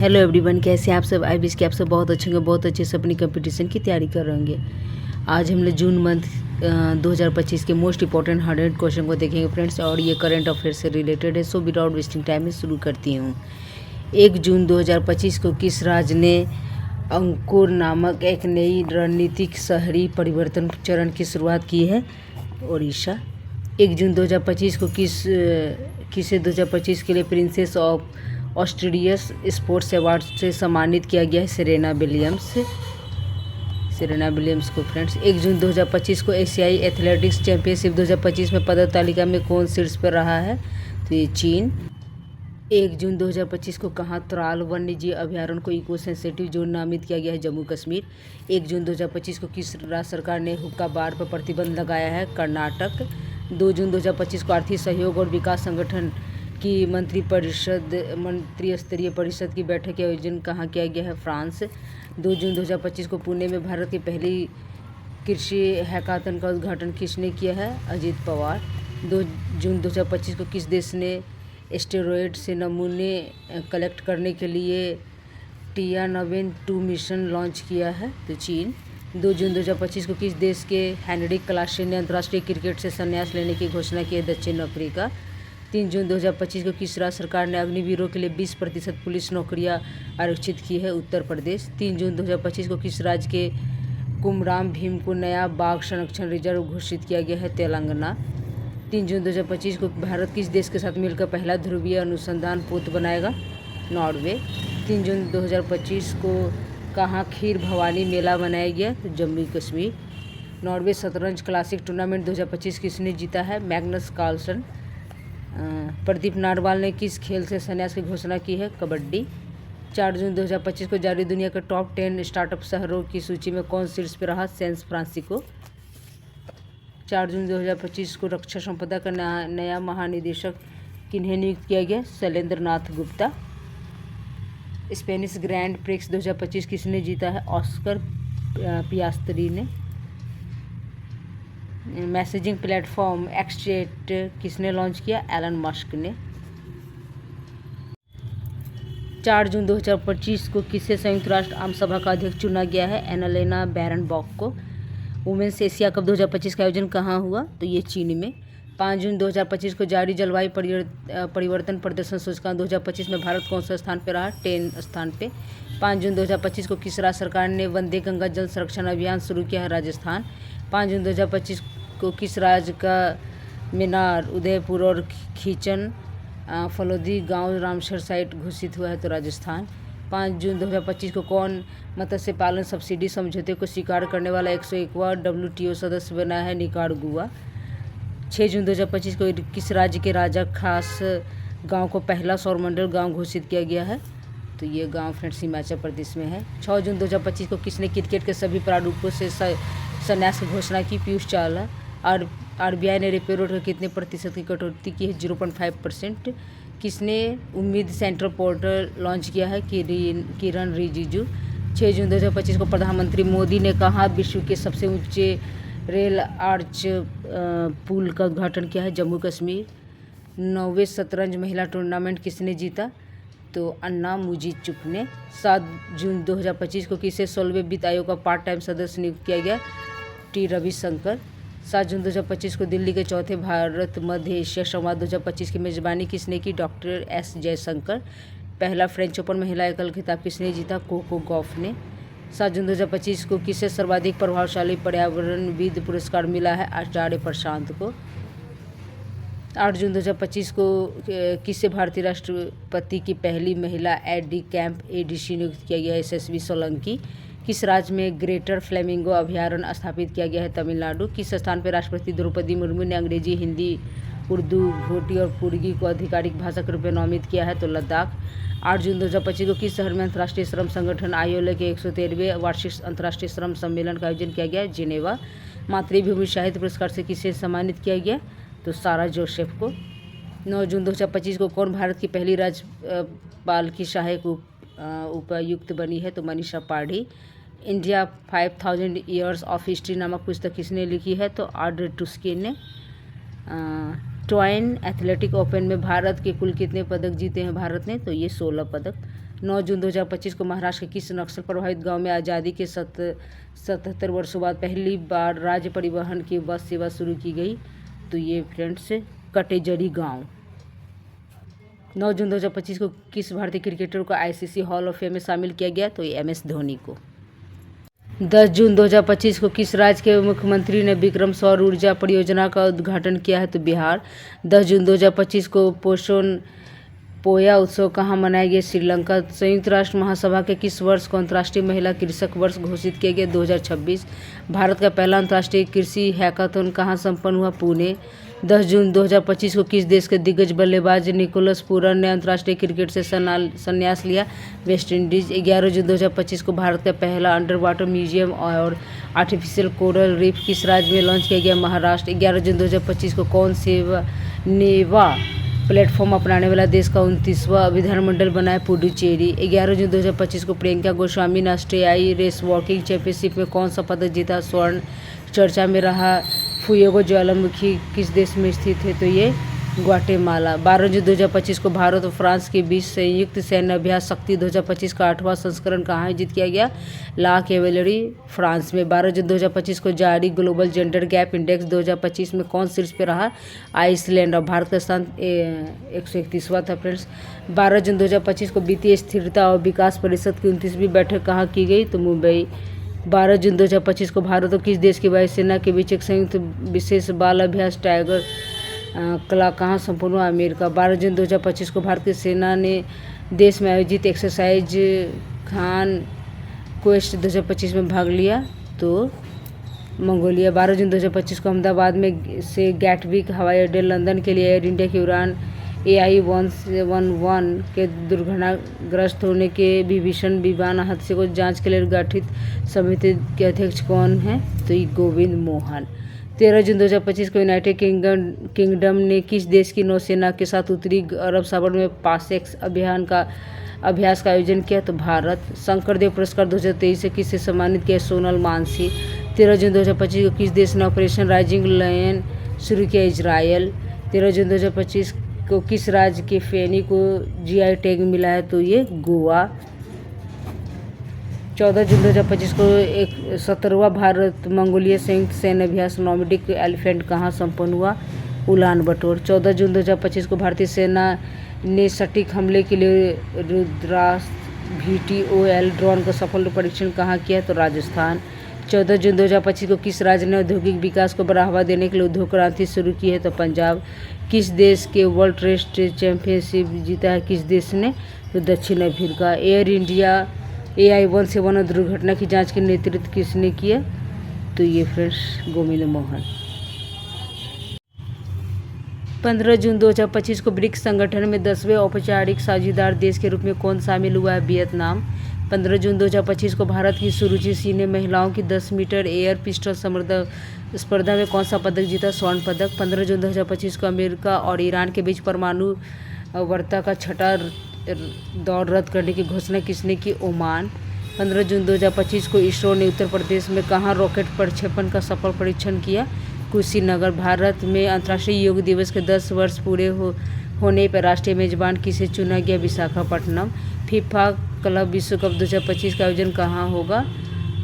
Hello everyone, कैसे हैं आप सब। आई विश कि आप सब बहुत अच्छे होंगे, बहुत अच्छे से अपनी कंपटीशन की तैयारी कर रहे होंगे। आज हम लोग जून मंथ 2025 के मोस्ट इंपॉर्टेंट 100 क्वेश्चन को देखेंगे फ्रेंड्स, और ये करंट अफेयर से रिलेटेड है। सो विदाउट वेस्टिंग टाइम में शुरू करती हूँ। 1 जून 2025 को किस राज्य ने अंकुर नामक एक नई रणनीतिक शहरी परिवर्तन चरण की शुरुआत की है? ओडिशा। 1 जून 2025 को किसे 2025 के लिए प्रिंसेस ऑफ ऑस्ट्रेलियस स्पोर्ट्स अवार्ड से सम्मानित किया गया है? सेरेना विलियम्स को फ्रेंड्स। 1 जून 2025 को एशियाई एथलेटिक्स चैंपियनशिप 2025 में पदक तालिका में कौन शीर्ष पर रहा है? तो ये चीन। 1 जून 2025 को कहाँ त्राल वन्यजीव अभ्यारण्य को इको सेंसिटिव जोन नामित किया गया है? जम्मू कश्मीर। 1 जून 2025 को किस राज्य सरकार ने हुक्का बार पर प्रतिबंध लगाया है? कर्नाटक। 2 जून 2025 को आर्थिक सहयोग और विकास संगठन की मंत्री स्तरीय परिषद की बैठक का आयोजन कहाँ किया गया है? फ्रांस। 2 जून 2025 को पुणे में भारत की पहली कृषि हैकाथन का उद्घाटन किसने किया है? अजित पवार। 2 जून 2025 को किस देश ने एस्टेरॉयड से नमूने कलेक्ट करने के लिए टियानवेन-2 मिशन लॉन्च किया है? तो चीन। 2 जून 2025 को किस देश के हेनरिक क्लासेन ने अंतर्राष्ट्रीय क्रिकेट से संन्यास लेने की घोषणा की है? दक्षिण अफ्रीका। 3 जून 2025 को किस राज्य सरकार ने अग्निवीरों के लिए 20% पुलिस नौकरियां आरक्षित की है? उत्तर प्रदेश। 3 जून 2025 को किस राज्य के कुमराम भीम को नया बाघ संरक्षण रिजर्व घोषित किया गया है? तेलंगाना। 3 जून 2025 को भारत किस देश के साथ मिलकर पहला ध्रुवीय अनुसंधान पोत बनाएगा? नॉर्वे। 3 जून 2025 को कहाँ खीर भवानी मेला मनाया गया? तो जम्मू कश्मीर। नॉर्वे शतरंज क्लासिक टूर्नामेंट 2025 किसने जीता है? Magnus Carlsen. प्रदीप नारवाल ने किस खेल से संन्यास की घोषणा की है? कबड्डी। 4 जून 2025 को जारी दुनिया के टॉप 10 स्टार्टअप शहरों की सूची में कौन शीर्ष पर रहा? San Francisco. 4 जून 2025 को रक्षा संपदा का नया महानिदेशक किन्हें नियुक्त किया गया? शैलेंद्र नाथ गुप्ता। स्पेनिश ग्रैंड प्रिक्स 2025 किसने जीता है? ऑस्कर पियास्त्री ने। मैसेजिंग प्लेटफॉर्म एक्सचेट किसने लॉन्च किया? एलन मस्क ने। 4 जून 2025 को किसे संयुक्त राष्ट्र आम सभा का अध्यक्ष चुना गया है? एनालेना बैरनबॉक को। वुमेन्स एशिया कप 2025 का आयोजन कहाँ हुआ? तो ये चीन में। 5 जून 2025 को जारी जलवायु परिवर्तन प्रदर्शन सूचकांक 2025 में भारत कौन सा स्थान पर रहा? 10 स्थान पे। 5 जून 2025 को किस राज्य सरकार ने वंदे गंगा जल संरक्षण अभियान शुरू किया है? राजस्थान। 5 जून 2025 को किस राज्य का मीनार उदयपुर और खीचन फलोदी गांव रामसर साइट घोषित हुआ है? तो राजस्थान। 5 जून 2025 को कौन मत्स्य पालन सब्सिडी समझौते को स्वीकार करने वाला 101वां WTO सदस्य बना है? निकारागुआ। 6 जून 2025 को किस राज्य के राजा खास गांव को पहला सौरमंडल गांव घोषित किया गया है? तो ये गांव फ्रेंड्स हिमाचल प्रदेश में है। 6 जून 2025 को किसने क्रिकेट के सभी प्रारूपों से संन्यास की घोषणा की? पीयूष चावला। RBI ने रेपो रेट में कितने प्रतिशत की कटौती की है? 0.5%। किसने उम्मीद सेंट्रल पोर्टल लॉन्च किया है? किरण रिजिजू। 6 जून 2025 को प्रधानमंत्री मोदी ने कहा विश्व के सबसे ऊंचे रेल आर्च पुल का उद्घाटन किया है? जम्मू कश्मीर। 9वें शतरंज महिला टूर्नामेंट किसने जीता? तो अन्ना मुजीचुक ने। 7 जून 2025 को किसे 16वें वित्त आयोग का पार्ट टाइम सदस्य नियुक्त किया गया? टी रविशंकर। 7 जून 2025 को दिल्ली के चौथे भारत मध्य एशिया संवाद 2025 की मेजबानी किसने की? Doctor S Jaishankar. पहला फ्रेंच ओपन महिला एकल खिताब किसने जीता? कोको गॉफ ने। 7 जून 2025 को किसे सर्वाधिक प्रभावशाली पर्यावरणविद पुरस्कार मिला है? आचार्य प्रशांत को। 8 जून 2025 को किसे भारतीय राष्ट्रपति की पहली महिला एडी कैंप ADC नियुक्त किया गया है? SSV सोलंकी। किस राज्य में ग्रेटर फ्लेमिंगो अभ्यारण्य स्थापित किया गया है? तमिलनाडु। किस स्थान पर राष्ट्रपति द्रौपदी मुर्मू ने अंग्रेजी, हिंदी, उर्दू, भोटी और पुर्गी को आधिकारिक भाषा के रूप में नामित किया है? तो लद्दाख। 8 जून 2025 को किस शहर में अंतर्राष्ट्रीय श्रम संगठन ILO के 113वें वार्षिक अंतर्राष्ट्रीय श्रम सम्मेलन का आयोजन किया गया? जिनेवा। मातृभूमि साहित्य पुरस्कार से किसे सम्मानित किया गया? तो सारा जोसेफ को। 9 जून 2025 को कौन भारत की पहली राज्यपाल की सहायक उपायुक्त बनी है? तो मनीषा पाढ़ी। इंडिया 5000 ईयर्स ऑफ हिस्ट्री नामक पुस्तक किसने लिखी है? तो आड्रे टुस्की ने। ट्वाइन एथलेटिक ओपन में भारत के कुल कितने पदक जीते हैं भारत ने? तो ये 16 पदक। 9 जून 2025 को महाराष्ट्र के किस नक्सल प्रभावित गांव में आज़ादी के 77 वर्षों बाद पहली बार राज्य परिवहन की बस सेवा शुरू की गई? तो ये फ्रेंड्स कटेजरी गांव। 9 जून 2025 को किस भारतीय क्रिकेटर को आईसीसी हॉल ऑफ फेम में शामिल किया गया? तो ये MS धोनी को। 10 जून 2025 को किस राज्य के मुख्यमंत्री ने विक्रम सौर ऊर्जा परियोजना का उद्घाटन किया है? तो बिहार। 10 जून 2025 को पोषण पोया उत्सव कहाँ मनाया गया? श्रीलंका। संयुक्त राष्ट्र महासभा के किस वर्ष को अंतर्राष्ट्रीय महिला कृषक वर्ष घोषित किया गया? 2026। भारत का पहला अंतर्राष्ट्रीय कृषि हैकाथन कहाँ संपन्न हुआ? पुणे। 10 जून 2025 को किस देश के दिग्गज बल्लेबाज निकोलस पूरन ने अंतर्राष्ट्रीय क्रिकेट से संन्यास लिया? West Indies. 11 जून 2025 को भारत का पहला अंडर वाटर म्यूजियम और आर्टिफिशियल कोरल रीफ किस राज्य में लॉन्च किया गया? महाराष्ट्र। 11 जून 2025 को कौन सेवा नेवा प्लेटफॉर्म अपनाने वाला देश का 29वां विधानमंडल बना है? पुडुचेरी। 11 जून 2025 को प्रियंका गोस्वामी ने ऑस्ट्रेलियाई रेस वॉकिंग चैंपियनशिप में कौन सा पदक जीता? स्वर्ण। चर्चा में रहा फुएगो ज्वालामुखी किस देश में स्थित है? तो ये ग्वाटेमाला। 12 जून 2025 को भारत और फ्रांस के बीच संयुक्त सैन्य अभ्यास शक्ति 2025 का 8वां संस्करण कहाँ आयोजित किया गया? ला कैवेलरी, फ्रांस में। 12 जून 2025 को जारी ग्लोबल जेंडर गैप इंडेक्स 2025 में कौन शीर्ष पे रहा? आइसलैंड। और भारत का स्थान 131वां था फ्रेंड्स। 12 जून 2025 को वित्तीय स्थिरता और विकास परिषद की 29वीं बैठक कहाँ की गई? तो मुंबई। 12 जून 2025 को भारत और किस देश की वायुसेना के बीच एक संयुक्त विशेष बाल अभ्यास टाइगर कला कहाँ संपन्न हुआ? अमेरिका। 12 जून 2025 को भारतीय सेना ने देश में आयोजित एक्सरसाइज खान क्वेस्ट 2025 में भाग लिया? तो मंगोलिया। 12 जून 2025 को अहमदाबाद में से गैटविक हवाई अड्डे लंदन के लिए एयर इंडिया की उड़ान AI-171 के दुर्घटनाग्रस्त होने के विभीषण विमान हादसे को जांच के लिए गठित समिति के अध्यक्ष कौन है? तो ये गोविंद मोहन। 13 जून 2025 को यूनाइटेड किंगडम ने किस देश की नौसेना के साथ उत्तरी अरब सागर में पासेक्स अभ्यास का आयोजन किया? तो भारत। शंकरदेव पुरस्कार 2023 से किससे सम्मानित किया? सोनल मानसी। 13 जून 2025 को किस देश ने ऑपरेशन राइजिंग लायन शुरू किया? इजरायल। 13 जून 2025 को किस राज्य के फेनी को GI टैग मिला है? तो ये गोवा। 14 जून 2025 को 17वां भारत मंगोलिया संयुक्त सैन्य अभ्यास नॉर्डिक एलिफेंट कहाँ संपन्न हुआ? उलान बटोर। 14 जून 2025 को भारतीय सेना ने सटीक हमले के लिए रुद्रास्त्र VTOL ड्रोन का सफल परीक्षण कहाँ किया? तो राजस्थान। 14 जून 2025 को किस राज्य ने औद्योगिक विकास को बढ़ावा देने के लिए उद्योग क्रांति शुरू की है? तो पंजाब। किस देश के वर्ल्ड टेस्ट चैंपियनशिप जीता है? किस देश ने? तो दक्षिण अफ्रीका। एयर इंडिया AI-171 दुर्घटना की जांच के नेतृत्व किसने किया? तो ये फ्रेंड्स गोविंद मोहन। 15 जून 2025 को ब्रिक्स संगठन में 10वें औपचारिक साझेदार देश के रूप में कौन शामिल हुआ है? वियतनाम। 15 जून 2025 को भारत की सुरुचि सिंह ने महिलाओं की 10 मीटर एयर पिस्टल स्पर्धा में कौन सा पदक जीता? स्वर्ण पदक। 15 जून 2025 को अमेरिका और ईरान के बीच परमाणु वार्ता का छठा दौर रद्द करने की घोषणा किसने की? ओमान। 15 जून 2025 को इसरो ने उत्तर प्रदेश में कहाँ रॉकेट प्रक्षेपण का सफल परीक्षण किया? कुशीनगर। भारत में अंतर्राष्ट्रीय योग दिवस के 10 वर्ष पूरे होने पर राष्ट्रीय मेजबान किसे चुना गया? विशाखापट्टनम। फीफा क्लब विश्व कप 2025 का आयोजन कहाँ होगा?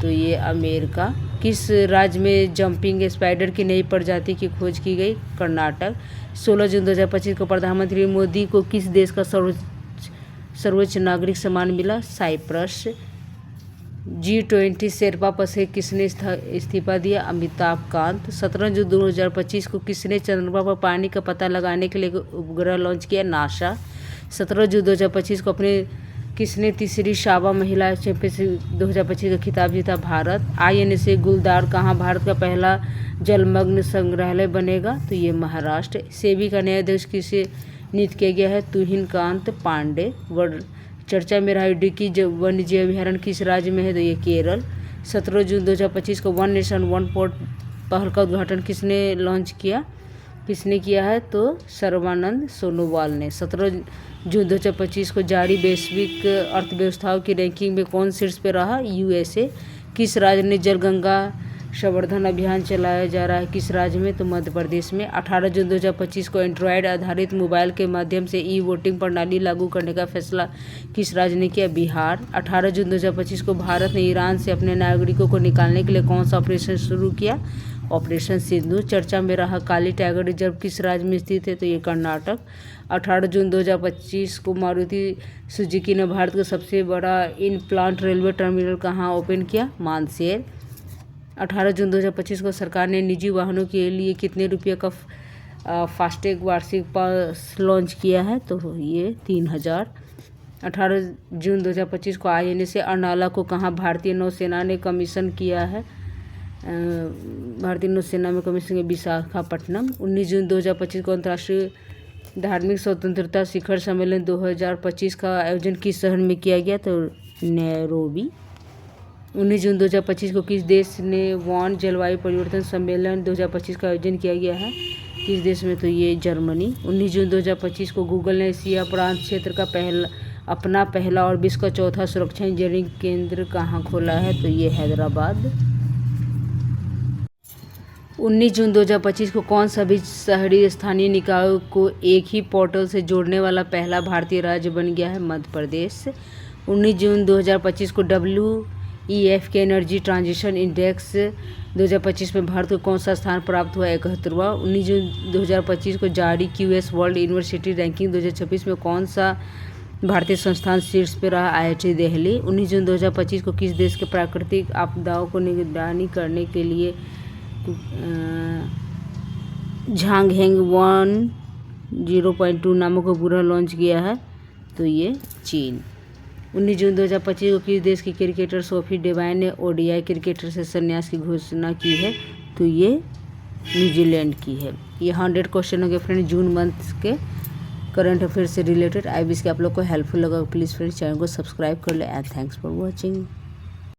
तो ये अमेरिका। किस राज्य में जंपिंग स्पाइडर की नई प्रजाति की खोज की गई? कर्नाटक। 16 जून 2025 को प्रधानमंत्री मोदी को किस देश का सर्वोच्च नागरिक सम्मान मिला? साइप्रस। G20 शेरपा पद से किसने इस्तीफा दिया? अमिताभ कांत। 17 जून 2025 को किसने चंद्रमा पर पानी का पता लगाने के लिए उपग्रह लॉन्च किया? नासा। 17 जून 2025 को किसने तीसरी साबा महिला चैंपियनशिप 2025 का खिताब जीता? भारत। INSA गुलदार कहाँ भारत का पहला जलमग्न संग्रहालय बनेगा? तो ये महाराष्ट्र। सेबी का नया अध्यक्ष किसे नियुक्त किया गया है? तुहिन कांत पांडे। चर्चा में रहा इडुक्की वन्य जीव अभयारण्य किस राज्य में है? तो ये केरल। 17 जून 2025 को वन नेशन वन पोर्ट पहल का उद्घाटन किसने किया है? तो सर्बानंद सोनोवाल ने। 17 जून 2025 को जारी वैश्विक अर्थव्यवस्थाओं की रैंकिंग में कौन शीर्ष पे रहा? USA। किस राज्य ने जलगंगा संवर्धन अभियान चलाया जा रहा है किस राज्य में, तो मध्य प्रदेश में। 18 जून 2025 को एंड्रॉयड आधारित मोबाइल के माध्यम से ई वोटिंग प्रणाली लागू करने का फैसला किस राज्य ने किया, बिहार। 18 जून 2025 को भारत ने ईरान से अपने नागरिकों को निकालने के लिए कौन सा ऑपरेशन शुरू किया, ऑपरेशन सिंधु। चर्चा में रहा काली टाइगर रिजर्व किस राज्य में स्थित है, तो ये कर्नाटक। 18 जून 2025 को मारुति सुजुकी ने भारत का सबसे बड़ा इन प्लांट रेलवे टर्मिनल कहाँ ओपन किया, मानसेर। 18 जून 2025 को सरकार ने निजी वाहनों के लिए कितने रुपये का फास्टैग वार्षिक पास लॉन्च किया है, तो ये 3000। 18 जून 2025 को INS अर्नाला को कहाँ भारतीय नौसेना ने कमीशन किया है, भारतीय नौसेना में कमीशन विशाखापट्टनम। 19 जून 2025 को अंतर्राष्ट्रीय धार्मिक स्वतंत्रता शिखर सम्मेलन 2025 का आयोजन किस शहर में किया गया, तो नैरोबी। 19 जून 2025 को किस देश ने वॉन जलवायु परिवर्तन सम्मेलन 2025 का आयोजन किया गया है, किस देश में, तो ये जर्मनी। 19 जून 2025 को गूगल ने एशिया प्रांत क्षेत्र का अपना पहला और विश्व का चौथा सुरक्षा इंजीनियरिंग केंद्र कहाँ खोला है, तो ये हैदराबाद। 19 जून 2025 को कौन सा भी शहरी स्थानीय निकायों को एक ही पोर्टल से जोड़ने वाला पहला भारतीय राज्य बन गया है, मध्य प्रदेश। 19 जून 2025 को WEF के एनर्जी ट्रांजिशन इंडेक्स 2025 में भारत को कौन सा स्थान प्राप्त हुआ, 71वां। 19 जून 2025 को जारी QS वर्ल्ड यूनिवर्सिटी रैंकिंग 2026 में कौन सा भारतीय संस्थान शीर्ष पर रहा, IIT दिल्ली। 19 जून 2025 को किस देश के प्राकृतिक आपदाओं को निगरानी करने के लिए झांगहेंग 1.0.2 नामक उपग्रह लॉन्च किया है, तो ये चीन। 19 जून 2025 को किस देश की क्रिकेटर सोफी डिवाइन ने ODI क्रिकेटर से संन्यास की घोषणा की है, तो ये न्यूजीलैंड की है। ये 100 क्वेश्चन हो गए फ्रेंड जून मंथ के करंट अफेयर से रिलेटेड। आई विश कि आप लोग को हेल्पफुल लगा। प्लीज़ फ्रेंड्स चैनल को सब्सक्राइब कर ले एंड थैंक्स फॉर वॉचिंग।